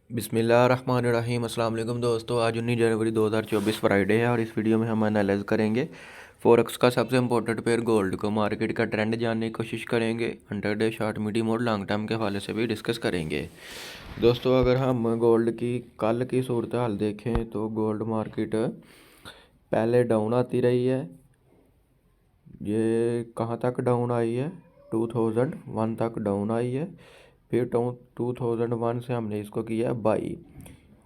बिस्मिल्लाहिर्रहमानिर्रहीम। अस्सलाम वालेकुम दोस्तों, आज 19 जनवरी 2024 फ्राइडे है और इस वीडियो में हम एनालाइज करेंगे फॉरेक्स का सबसे इंपॉर्टेंट पेयर गोल्ड को। मार्केट का ट्रेंड जानने की कोशिश करेंगे, इंटरडे, शॉर्ट, मीडियम और लॉन्ग टर्म के हवाले से भी डिस्कस करेंगे। दोस्तों, अगर हम गोल्ड की कल की सूरत हाल देखें तो गोल्ड मार्केट पहले डाउन आती रही है। ये कहाँ तक डाउन आई है? 2001 तक डाउन आई है। फिर 2001 से हमने इसको किया बाई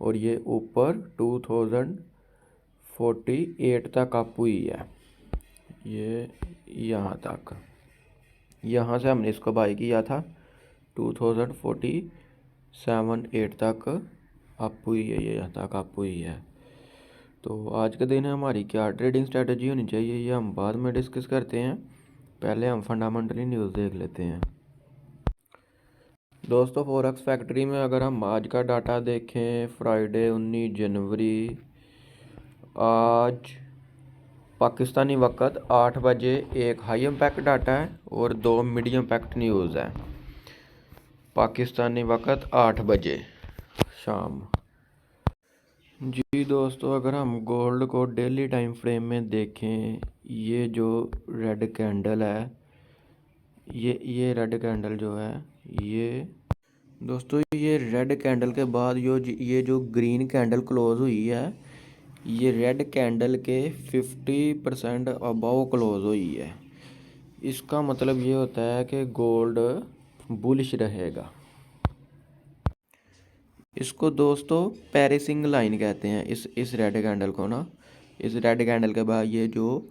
और ये ऊपर 2048 तक अप हुई है। ये यहाँ तक, यहाँ से हमने इसको बाई किया था। 2047-8 तक अप हुई है, ये यहाँ तक अप हुई है। तो आज के दिन हमारी क्या ट्रेडिंग स्ट्रेटजी होनी चाहिए, ये हम बाद में डिस्कस करते हैं। पहले हम फंडामेंटली न्यूज़ देख लेते हैं। दोस्तों, फॉरेक्स फैक्ट्री में अगर हम आज का डाटा देखें, फ्राइडे 19 जनवरी, आज पाकिस्तानी वक्त 8 बजे एक हाई इम्पैक्ट डाटा है और 2 मीडियम इम्पैक्ट न्यूज़ है। पाकिस्तानी वक्त 8 बजे शाम। जी दोस्तों, अगर हम गोल्ड को डेली टाइम फ्रेम में देखें, ये जो रेड कैंडल है, ये रेड कैंडल जो है, ये दोस्तों, ये रेड कैंडल के बाद ये जो ग्रीन कैंडल क्लोज हुई है, ये रेड कैंडल के 50% अबव क्लोज हुई है। इसका मतलब ये होता है कि गोल्ड बुलिश रहेगा। इसको दोस्तों पैरिसिंग लाइन कहते हैं, इस रेड कैंडल को ना। इस रेड कैंडल के बाद ये जो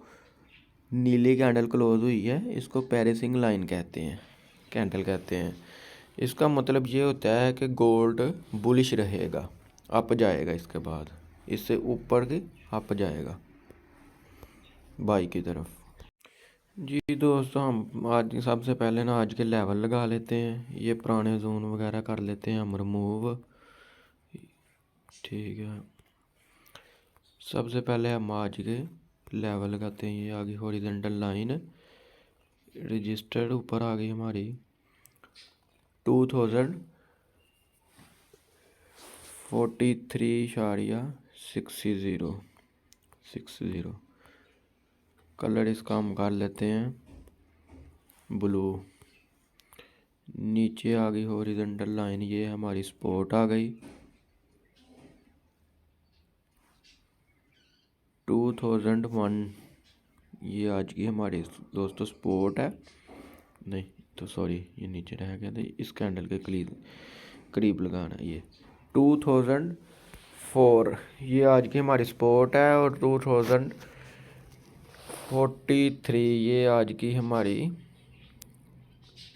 नीली कैंडल क्लोज हुई है, इसको पैरिसिंग लाइन कहते हैं, कैंडल कहते हैं। इसका मतलब ये होता है कि गोल्ड बुलिश रहेगा, अप जाएगा, इसके बाद इससे ऊपर की अप जाएगा बाई की तरफ। जी दोस्तों, हम आज सबसे पहले ना आज के लेवल लगा लेते हैं। ये पुराने जोन वगैरह कर लेते हैं हम रिमूव। ठीक है, सबसे पहले हम आज के लेवल लगाते हैं। ये आ गई हॉरिजॉन्टल लाइन, रजिस्टर्ड ऊपर आ गई हमारी 2043.60 कलर इसका हम कर लेते हैं ब्लू। नीचे आ गई हॉरिजॉन्टल लाइन, ये हमारी सपोर्ट आ गई 2001। ये आज की हमारी दोस्तों सपोर्ट है, नहीं तो सॉरी, ये नीचे रह गया था। इस कैंडल के करीब लगाना है। ये 2004 ये आज की हमारी सपोर्ट है और 2043 ये आज की हमारी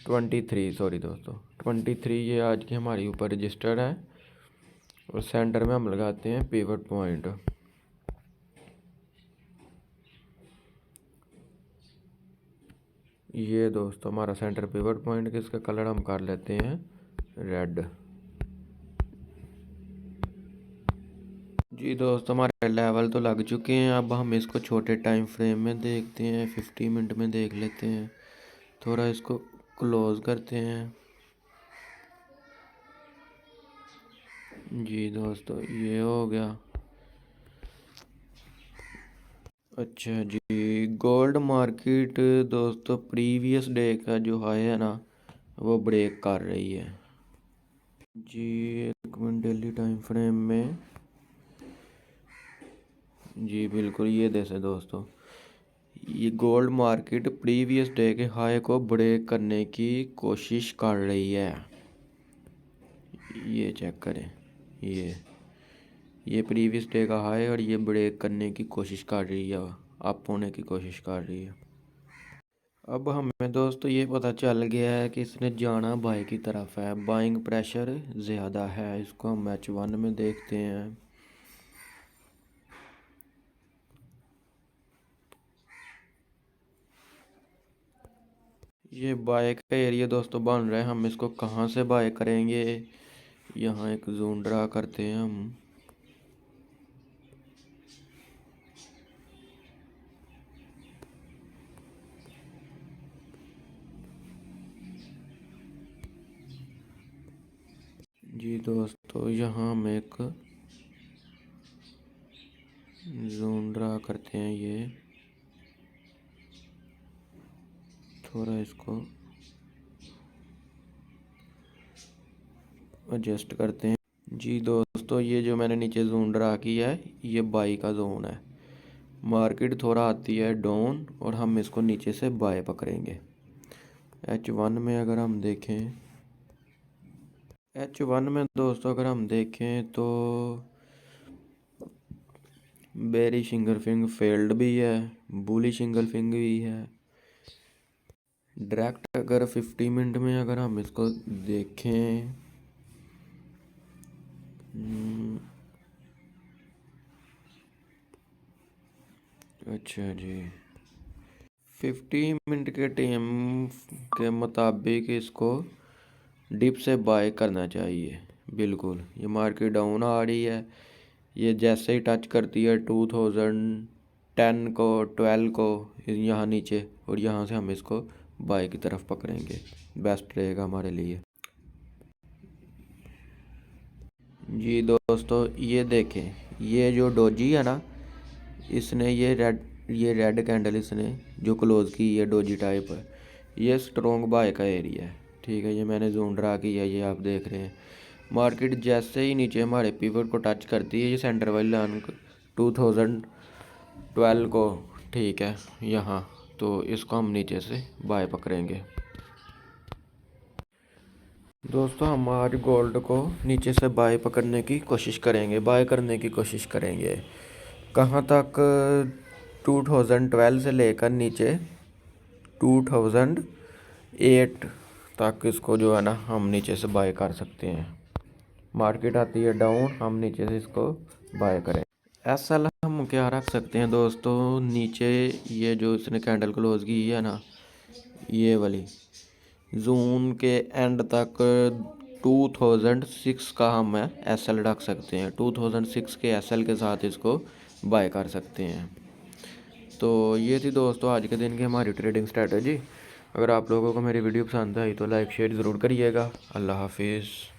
23 सॉरी दोस्तों 23 ये आज की हमारी ऊपर रजिस्टर्ड है। और सेंटर में हम लगाते हैं पिवट पॉइंट। ये दोस्तों हमारा सेंटर पिवट पॉइंट, किसका कलर हम कर लेते हैं रेड। जी दोस्तों, हमारे लेवल तो लग चुके हैं। अब हम इसको छोटे टाइम फ्रेम में देखते हैं, 50 मिनट में देख लेते हैं। थोड़ा इसको क्लोज करते हैं। जी दोस्तों, ये हो गया। अच्छा जी, गोल्ड मार्केट दोस्तों प्रीवियस डे का जो हाई है ना, वो ब्रेक कर रही है। जी, एक मिनट, डेली टाइम फ्रेम में, जी बिल्कुल, ये जैसे दोस्तों, ये गोल्ड मार्केट प्रीवियस डे के हाई को ब्रेक करने की कोशिश कर रही है। ये चेक करें, ये प्रीवियस डे का हाई और ये ब्रेक करने की कोशिश कर रही है, अप होने की कोशिश कर रही है। अब हमें दोस्तों ये पता चल गया है कि इसने जाना बाई की तरफ है, बाइंग प्रेशर ज़्यादा है। इसको हम H1 में देखते हैं। ये बाय का एरिया दोस्तों बन रहा है। हम इसको कहाँ से बाय करेंगे, यहाँ एक जोन ड्रा करते हैं हम। जी दोस्तों, यहाँ हम एक जोन ड्रा करते हैं। ये थोड़ा इसको एडजस्ट करते हैं। जी दोस्तों, ये जो मैंने नीचे जोन ड्रा किया है ये बाई का जोन है। मार्केट थोड़ा आती है डाउन और हम इसको नीचे से बाय पकड़ेंगे। H1 में अगर हम देखें, H1 में दोस्तों अगर हम देखें तो बेरिश इंगल्फिंग फेल्ड भी है, बुलिश इंगल्फिंग भी है। डायरेक्ट अगर 50 मिनट में अगर हम इसको देखें, अच्छा जी, 50 मिनट के टाइम के मुताबिक इसको डिप से बाय करना चाहिए। बिल्कुल, ये मार्केट डाउन आ रही है। ये जैसे ही टच करती है 2010 को 12 को यहाँ नीचे, और यहाँ से हम इसको बाय की तरफ पकड़ेंगे, बेस्ट रहेगा हमारे लिए। जी दोस्तों, ये देखें, ये जो डोजी है ना, इसने ये रेड कैंडल इसने जो क्लोज की है डोजी टाइप है, ये स्ट्रॉन्ग बाय का एरिया है। ठीक है, ये मैंने जोन ड्रा किया है, ये आप देख रहे हैं। मार्केट जैसे ही नीचे हमारे पिवट को टच करती है, ये सेंटर वाली लाइन 2012 को, ठीक है, यहाँ तो इसको हम नीचे से बाय पकड़ेंगे। दोस्तों, हम आज गोल्ड को नीचे से बाय पकड़ने की कोशिश करेंगे, बाय करने की कोशिश करेंगे। कहाँ तक? 2012 से लेकर नीचे 2008 तक इसको जो है ना हम नीचे से बाय कर सकते हैं। मार्केट आती है डाउन, हम नीचे से इसको बाय करें। एसएल हम क्या रख सकते हैं दोस्तों, नीचे ये जो इसने कैंडल क्लोज की है ना, ये वाली जून के एंड तक 2006 का हम एसएल रख सकते हैं। 2006 के एसएल के साथ इसको बाय कर सकते हैं। तो ये थी दोस्तों आज के दिन की हमारी ट्रेडिंग स्ट्रेटजी। अगर आप लोगों को मेरी वीडियो पसंद आई तो लाइक शेयर ज़रूर करिएगा। अल्लाह हाफिज़।